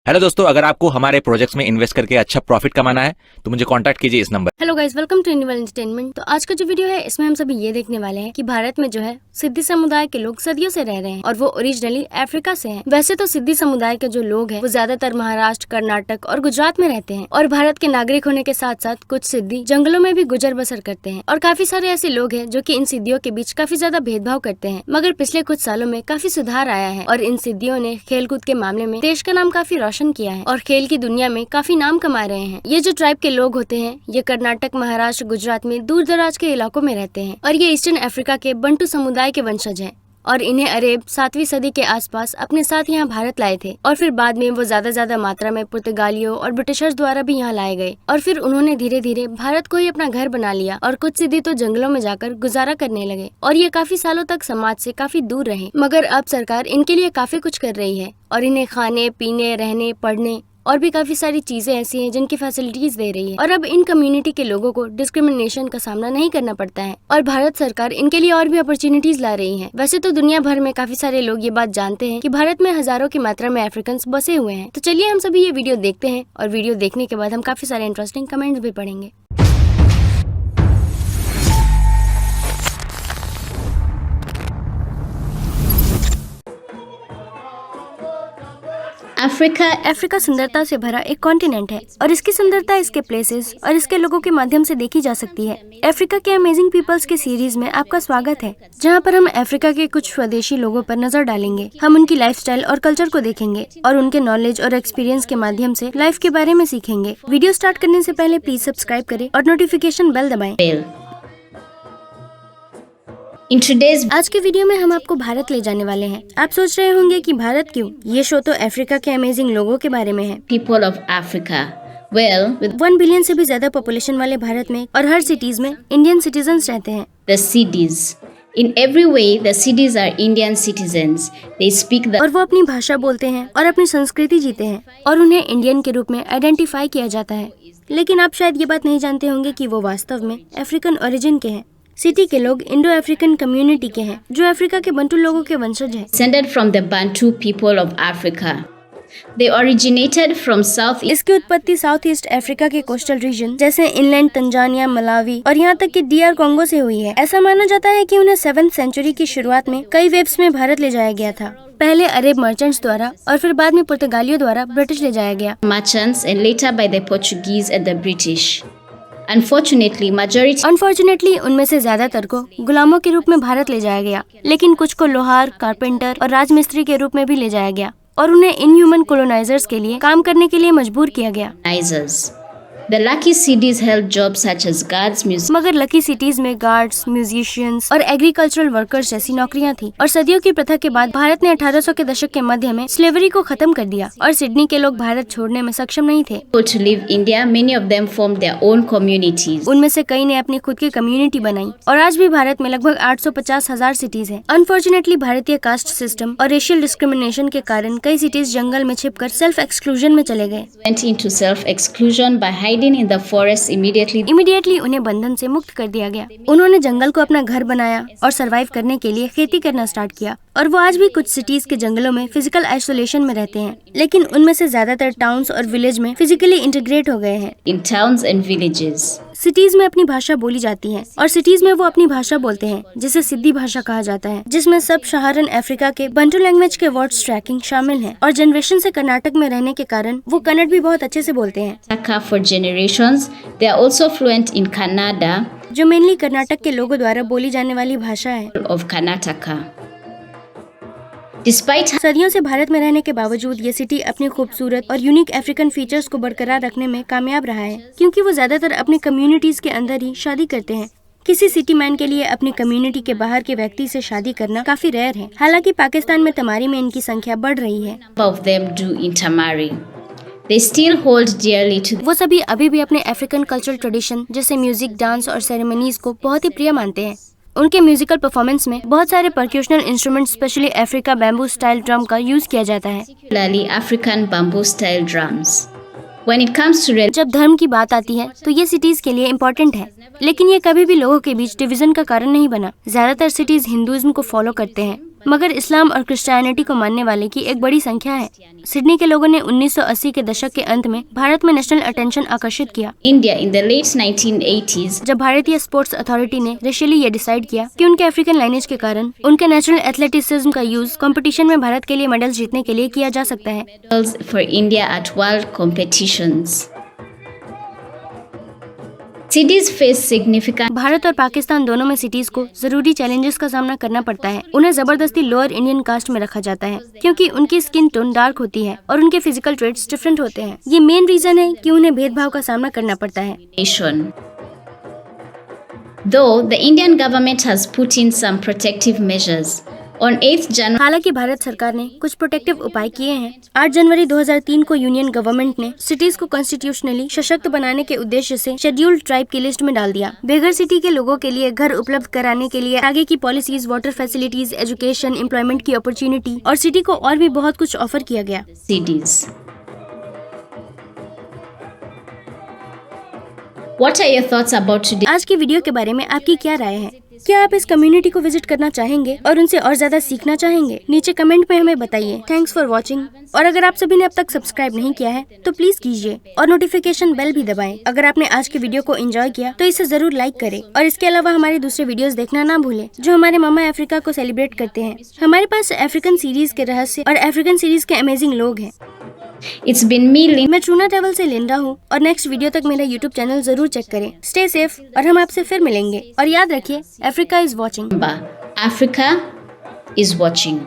Hello दोस्तों, अगर आपको हमारे प्रोजेक्ट्स में इन्वेस्ट करके अच्छा प्रॉफिट कमाना है तो मुझे कांटेक्ट कीजिए इस नंबर। Hello guys, welcome to Indian entertainment. तो आज का जो वीडियो है इसमें हम सभी ये देखने वाले हैं कि भारत में जो है सिद्धि समुदाय के लोग सदियों से रह रहे हैं और वो ओरिजिनली अफ्रीका से हैं। वैसे तो सिद्धि समुदाय के जो लोग हैं वो ज्यादातर महाराष्ट्र, कर्नाटक और गुजरात में रहते हैं और भारत के नागरिक होने के साथ साथ कुछ सिद्धि जंगलों में भी गुजर बसर करते हैं और काफी सारे ऐसे लोग हैं जो कि इन सिद्धियों के बीच काफी ज्यादा भेदभाव करते हैं। मगर पिछले कुछ सालों में काफी सुधार आया है और इन सिद्धियों ने खेलकूद के मामले में देश का नाम काफी रोशन किया है और खेल की दुनिया में काफी नाम कमा रहे हैं। ये जो ट्राइब के लोग होते हैं ये कर्नाटक, महाराष्ट्र, गुजरात में दूर दराज के इलाकों में रहते हैं और ये ईस्टर्न अफ्रीका के बंटू समुदाय के वंशज हैं और इन्हें अरेब 7वीं सदी के आसपास अपने साथ यहाँ भारत लाए थे और फिर बाद में वो ज्यादा मात्रा में पुर्तगालियों और ब्रिटिशर्स द्वारा भी यहाँ लाए गए और फिर उन्होंने धीरे धीरे भारत को ही अपना घर बना लिया और कुछ सिद्धि तो जंगलों में जाकर गुजारा करने लगे और ये काफी सालों तक समाज से काफी दूर रहे। मगर अब सरकार इनके लिए काफी कुछ कर रही है और इन्हें खाने, पीने, रहने, पढ़ने और भी काफी सारी चीजें ऐसी हैं जिनकी फैसिलिटीज दे रही है और अब इन कम्युनिटी के लोगों को डिस्क्रिमिनेशन का सामना नहीं करना पड़ता है और भारत सरकार इनके लिए और भी अपॉर्चुनिटीज ला रही है। वैसे तो दुनिया भर में काफी सारे लोग ये बात जानते हैं कि भारत में हजारों की मात्रा में अफ्रीकन बसे हुए हैं। तो चलिए हम सभी ये वीडियो देखते हैं और वीडियो देखने के बाद हम काफी सारे इंटरेस्टिंग कमेंट्स भी पढ़ेंगे। अफ्रीका सुंदरता से भरा एक कॉन्टिनेंट है और इसकी सुंदरता इसके प्लेसेस और इसके लोगों के माध्यम से देखी जा सकती है। अफ्रीका के अमेजिंग पीपल्स के सीरीज में आपका स्वागत है, जहां पर हम अफ्रीका के कुछ स्वदेशी लोगों पर नजर डालेंगे। हम उनकी लाइफस्टाइल और कल्चर को देखेंगे और उनके नॉलेज और एक्सपीरियंस के माध्यम से लाइफ के बारे में सीखेंगे। वीडियो स्टार्ट करने से पहले प्लीज सब्सक्राइब करें और नोटिफिकेशन बेल दबाएं। आज के वीडियो में हम आपको भारत ले जाने वाले हैं। आप सोच रहे होंगे कि भारत क्यों? ये शो तो अफ्रीका के अमेजिंग लोगों के बारे में है। People of Africa. Well, with 1 billion से भी ज्यादा पॉपुलेशन वाले भारत में और हर सिटीज में इंडियन सिटीजन्स रहते हैं। the Siddhis. In every way, the Siddhis are Indian citizens. They speak the और वो अपनी भाषा बोलते हैं और अपनी संस्कृति जीते हैं और उन्हें इंडियन के रूप में आइडेंटिफाई किया जाता है। लेकिन आप शायद ये बात नहीं जानते होंगे कि वो वास्तव में अफ्रीकन ओरिजिन के हैं। सिटी के लोग इंडो अफ्रीकन कम्युनिटी के हैं जो अफ्रीका के बंटू लोगों के वंशज हैं। descended from the Bantu people of Africa. They originated from South इसकी उत्पत्ति साउथ ईस्ट अफ्रीका के कोस्टल रीजन जैसे इनलैंड तंजानिया, मलावी और यहाँ तक कि DR कॉन्गो से हुई है। ऐसा माना जाता है कि उन्हें 7th सेंचुरी की शुरुआत में कई वेव्स में भारत ले जाया गया था। पहले अरेब मर्चेंट्स द्वारा और फिर बाद में पुर्तगालियों द्वारा ब्रिटिश ले जाया गया। merchants and later by the Portuguese and the British. Unfortunately, उनमें से ज्यादातर को गुलामों के रूप में भारत ले जाया गया, लेकिन कुछ को लोहार, कारपेंटर और राजमिस्त्री के रूप में भी ले जाया गया और उन्हें इनह्यूमन कोलोनाइजर्स के लिए काम करने के लिए मजबूर किया गया। The lucky cities held jobs such as guards, मगर लकी सिटीज में गार्ड्स, म्यूजिशियंस और एग्रीकल्चरल वर्कर्स जैसी नौकरियां थी और सदियों की प्रथा के बाद भारत ने 1800 के दशक के मध्य में स्लेवरी को खत्म कर दिया और सिडनी के लोग भारत छोड़ने में सक्षम नहीं थे। to leave India. Many of them formed their own communities. उनमें से कई ने अपनी खुद की कम्युनिटी बनाई और आज भी भारत में लगभग 850,000 सिटीज हैं। अनफॉर्चुनेटली भारतीय कास्ट सिस्टम और रेशियल डिस्क्रिमिनेशन के कारण कई सिटीज जंगल में छिपकर सेल्फ एक्सक्लूजन में चले गए। Went into self-exclusion by hiding in the forest immediately. Immediately उन्हें बंधन से मुक्त कर दिया गया। उन्होंने जंगल को अपना घर बनाया और सरवाइव करने के लिए खेती करना स्टार्ट किया और वो आज भी कुछ सिटीज के जंगलों में फिजिकल आइसोलेशन में रहते हैं, लेकिन उनमें से ज्यादातर टाउन्स और विलेज में फिजिकली इंटीग्रेट हो गए हैं। In towns and villages. Cities में अपनी भाषा बोली जाती है और सिटीज में वो अपनी भाषा बोलते हैं जिसे सिद्धि भाषा कहा जाता है, जिसमें सब सहारन अफ्रीका के बंटू लैंग्वेज के वर्ड्स ट्रैकिंग शामिल है और जनरेशन से कर्नाटक में रहने के कारण वो कन्नड़ भी बहुत अच्छे से बोलते हैं। Taka for generations. They are also fluent in Kannada जो मेनली कर्नाटक के लोगों द्वारा बोली जाने वाली भाषा है। of Karnataka. Despite सदियों से भारत में रहने के बावजूद ये सिटी अपनी खूबसूरत और यूनिक अफ्रीकन फीचर्स को बरकरार रखने में कामयाब रहा है, क्योंकि वो ज्यादातर अपनी कम्युनिटीज के अंदर ही शादी करते हैं। किसी सिटी मैन के लिए अपनी कम्युनिटी के बाहर के व्यक्ति से शादी करना काफी रेयर है। हालांकि पाकिस्तान में तमारी में इनकी संख्या बढ़ रही है। of them do intermarry. They still hold dearly to वो सभी अभी भी अपने अफ्रीकन कल्चरल ट्रेडिशन जैसे म्यूजिक, डांस और सेरेमनीज को बहुत ही प्रिय मानते हैं। उनके म्यूजिकल परफॉर्मेंस में बहुत सारे percussional instrument, specially Africa bamboo style drum का यूज किया जाता है। particularly African bamboo style drums. When it comes to जब धर्म की बात आती है तो ये सिटीज के लिए इम्पोर्टेंट है, लेकिन ये कभी भी लोगों के बीच डिवीजन का कारण नहीं बना। ज्यादातर सिटीज हिंदुइज्म को फॉलो करते हैं मगर इस्लाम और क्रिश्चियनिटी को मानने वाले की एक बड़ी संख्या है। सिडनी के लोगों ने 1980 के दशक के अंत में भारत में नेशनल अटेंशन आकर्षित किया। India in the late 1980s. जब भारतीय स्पोर्ट्स अथॉरिटी ने रेशियली ये डिसाइड किया कि उनके अफ्रीकन लाइनेज के कारण उनके नेचुरल एथलेटिसिज्म का यूज कंपटीशन में भारत के लिए मेडल्स जीतने के लिए किया जा सकता है। Medals for India at world competitions. Cities face significant Bharat और पाकिस्तान दोनों में सिटीज को जरूरी चैलेंजेस का सामना करना पड़ता है। उन्हें जबरदस्ती लोअर इंडियन कास्ट में रखा जाता है क्योंकि उनकी स्किन टोन डार्क होती है और उनके फिजिकल ट्रेट्स डिफरेंट होते हैं। ये मेन रीजन है कि उन्हें भेदभाव का सामना करना पड़ता है। nation. Though the Indian government has put in some protective measures. On 8th January हालांकि भारत सरकार ने कुछ प्रोटेक्टिव उपाय किए हैं। 8 जनवरी 2003 को यूनियन गवर्नमेंट ने सिटीज को कॉन्स्टिट्यूशनली सशक्त बनाने के उद्देश्य से शेड्यूल्ड ट्राइब की लिस्ट में डाल दिया। बेघर सिटी के लोगों के लिए घर उपलब्ध कराने के लिए आगे की policies, water facilities, education, employment की अपॉर्चुनिटी और सिटी को और भी बहुत कुछ ऑफर किया गया। cities. What are your thoughts about today? आज की वीडियो के बारे में आपकी क्या राय है? क्या आप इस कम्युनिटी को विजिट करना चाहेंगे और उनसे और ज्यादा सीखना चाहेंगे? नीचे कमेंट में हमें बताइए। Thanks for watching. और अगर आप सभी ने अब तक सब्सक्राइब नहीं किया है तो प्लीज कीजिए और नोटिफिकेशन बेल भी दबाएं। अगर आपने आज की वीडियो को एंजॉय किया तो इसे जरूर लाइक करें और इसके अलावा हमारे दूसरे वीडियोस देखना ना भूलें जो हमारे मामा अफ्रीका को सेलिब्रेट करते हैं। हमारे पास अफ्रीकन सीरीज के रहस्य और अफ्रीकन सीरीज के अमेजिंग लोग हैं। It's been me, मैं ट्रूना ट्रैवल से लिंडा हूँ और नेक्स्ट वीडियो तक मेरा यूट्यूब चैनल जरूर चेक करें। स्टे सेफ और हम आपसे फिर मिलेंगे और याद रखिए, Africa is watching. Limba. Africa is watching.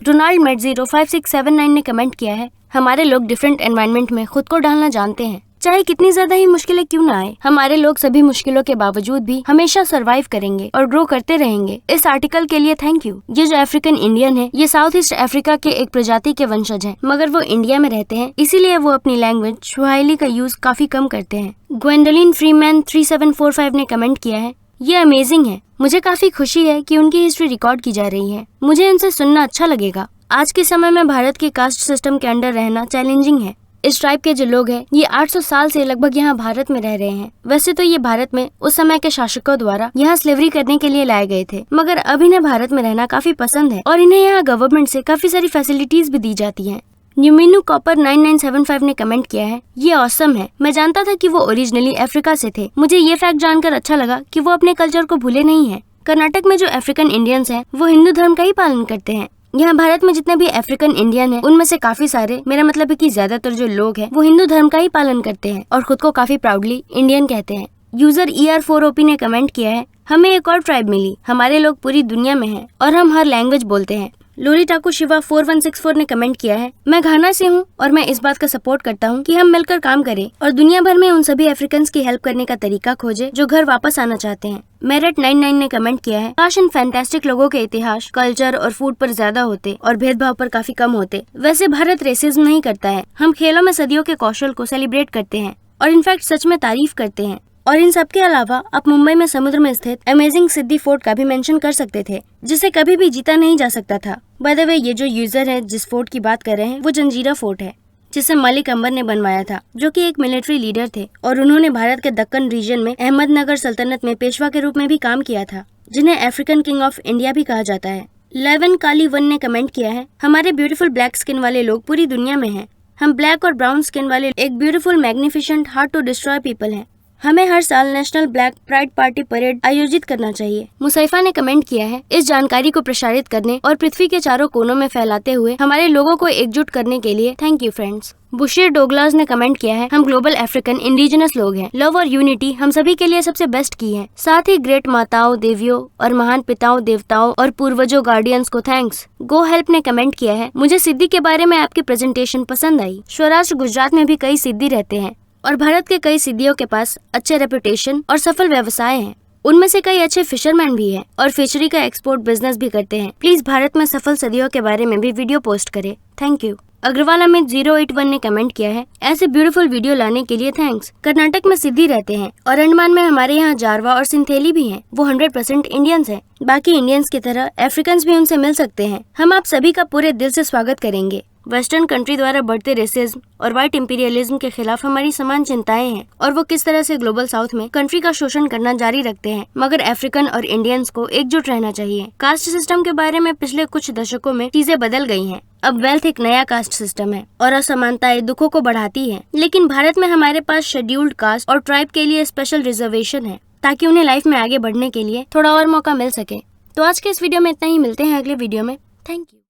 Ronald मेडजीरो 5679 ने कमेंट किया है, हमारे लोग डिफरेंट एनवायरनमेंट में खुद को ढालना जानते हैं। चाहे कितनी ज्यादा ही मुश्किलें क्यों ना आए, हमारे लोग सभी मुश्किलों के बावजूद भी हमेशा सरवाइव करेंगे और ग्रो करते रहेंगे। इस आर्टिकल के लिए थैंक यू। ये जो अफ्रीकन इंडियन है, ये साउथ ईस्ट अफ्रीका के एक प्रजाति के वंशज हैं, मगर वो इंडिया में रहते हैं, इसीलिए वो अपनी लैंग्वेज स्वाहिली का यूज काफी कम करते हैं। ग्वेंडोलिन फ्रीमैन 3745 ने कमेंट किया है, ये अमेजिंग है। मुझे काफी खुशी है कि उनकी हिस्ट्री रिकॉर्ड की जा रही है। मुझे उनसे सुनना अच्छा लगेगा। आज के समय में भारत के कास्ट सिस्टम के अंडर रहना चैलेंजिंग है। इस ट्राइब के जो लोग हैं, ये 800 साल से लगभग यहाँ भारत में रह रहे हैं। वैसे तो ये भारत में उस समय के शासकों द्वारा यहाँ स्लेवरी करने के लिए लाए गए थे, मगर अब इन्हें भारत में रहना काफी पसंद है और इन्हें यहाँ गवर्नमेंट से काफी सारी फैसिलिटीज भी दी जाती हैं। न्यूमिनु कॉपर 9975 ने कमेंट किया है, ये ऑसम है। मैं जानता था कि वो ओरिजिनली अफ्रीका से थे। मुझे ये फैक्ट जानकर अच्छा लगा कि वो अपने कल्चर को भूले नहीं है। कर्नाटक में जो अफ्रीकन इंडियंस हैं, वो हिंदू धर्म का ही पालन करते हैं। यहाँ भारत में जितने भी अफ्रीकन इंडियन हैं, उनमें से काफी सारे, मेरा मतलब है कि ज्यादातर जो लोग हैं, वो हिंदू धर्म का ही पालन करते हैं और खुद को काफी प्राउडली इंडियन कहते हैं। यूजर ER4OP ने कमेंट किया है, हमें एक और ट्राइब मिली। हमारे लोग पूरी दुनिया में हैं और हम हर लैंग्वेज बोलते हैं। लोरी टाकू शिवा 4164 ने कमेंट किया है, मैं घाना से हूँ और मैं इस बात का सपोर्ट करता हूँ कि हम मिलकर काम करें और दुनिया भर में उन सभी अफ्रीकन्स की हेल्प करने का तरीका खोजे जो घर वापस आना चाहते हैं। मेरिट 99 ने कमेंट किया है, काश इन फैंटास्टिक लोगों के इतिहास, कल्चर और फूड पर ज्यादा होते और भेदभाव पर काफी कम होते। वैसे भारत रेसिज्म नहीं करता है। हम खेलों में सदियों के कौशल को सेलिब्रेट करते हैं और इनफैक्ट सच में तारीफ करते हैं। और इन सब के अलावा आप मुंबई में समुद्र में स्थित अमेजिंग सिद्धि फोर्ट का भी मेंशन कर सकते थे, जिसे कभी भी जीता नहीं जा सकता था। बाय द वे, ये जो यूजर है जिस फोर्ट की बात कर रहे हैं, वो जंजीरा फोर्ट है, जिसे मलिक अंबर ने बनवाया था, जो कि एक मिलिट्री लीडर थे और उन्होंने भारत के दक्कन रीजन में अहमदनगर सल्तनत में पेशवा के रूप में भी काम किया था, जिन्हें अफ्रीकन किंग ऑफ इंडिया भी कहा जाता है। 11 काली 1 ने कमेंट किया है, हमारे ब्यूटीफुल ब्लैक स्किन वाले लोग पूरी दुनिया में हैं। हम ब्लैक और ब्राउन स्किन वाले एक beautiful magnificent hard to destroy people हैं। हमें हर साल national black pride party parade आयोजित करना चाहिए। मुसैफा ने कमेंट किया है, इस जानकारी को प्रसारित करने और पृथ्वी के चारों कोनों में फैलाते हुए हमारे लोगों को एकजुट करने के लिए थैंक यू फ्रेंड्स। बुशीर डोगलास ने कमेंट किया है, हम ग्लोबल अफ्रीकन इंडिजिनस लोग हैं। लव और यूनिटी हम सभी के लिए सबसे बेस्ट की है। साथ ही ग्रेट माताओं, देवियों और महान पिताओं, देवताओं और पूर्वजों, गार्डियंस को थैंक्स। गो हेल्प ने कमेंट किया है, मुझे सिद्धि के बारे में आपकी प्रेजेंटेशन पसंद आई। स्वराष्ट्र गुजरात में भी कई सिद्धि रहते हैं और भारत के कई सिद्धियों के पास अच्छे रेपुटेशन और सफल व्यवसाय हैं। उनमें से कई अच्छे फिशरमैन भी हैं और फिशरी का एक्सपोर्ट बिजनेस भी करते हैं। प्लीज भारत में सफल सदियों के बारे में भी वीडियो पोस्ट करें। Thank you. अग्रवाल अमित 081 ने कमेंट किया है, ऐसे ब्यूटीफुल वीडियो लाने के लिए थैंक्स। कर्नाटक में सिद्धि रहते हैं और अंडमान में हमारे यहाँ जारवा और सिंथेली भी हैं। वो 100% इंडियंस हैं। बाकी इंडियंस की तरह अफ्रीकन्स भी उनसे मिल सकते हैं। हम आप सभी का पूरे दिल से स्वागत करेंगे। वेस्टर्न कंट्री द्वारा बढ़ते रेसिज्म और व्हाइट इंपीरियलिज्म के खिलाफ हमारी समान चिंताएं हैं और वो किस तरह से ग्लोबल साउथ में कंट्री का शोषण करना जारी रखते हैं, मगर अफ्रीकन और इंडियंस को एकजुट रहना चाहिए। कास्ट सिस्टम के बारे में पिछले कुछ दशकों में चीजें बदल गई हैं। अब वेल्थ एक नया कास्ट सिस्टम है और असमानताएं दुखों को बढ़ाती है, लेकिन भारत में हमारे पास शेड्यूल्ड कास्ट और ट्राइब के लिए स्पेशल रिजर्वेशन है ताकि उन्हें लाइफ में आगे बढ़ने के लिए थोड़ा और मौका मिल सके। तो आज के इस वीडियो में इतना ही, मिलते हैं अगले वीडियो में। Thank you.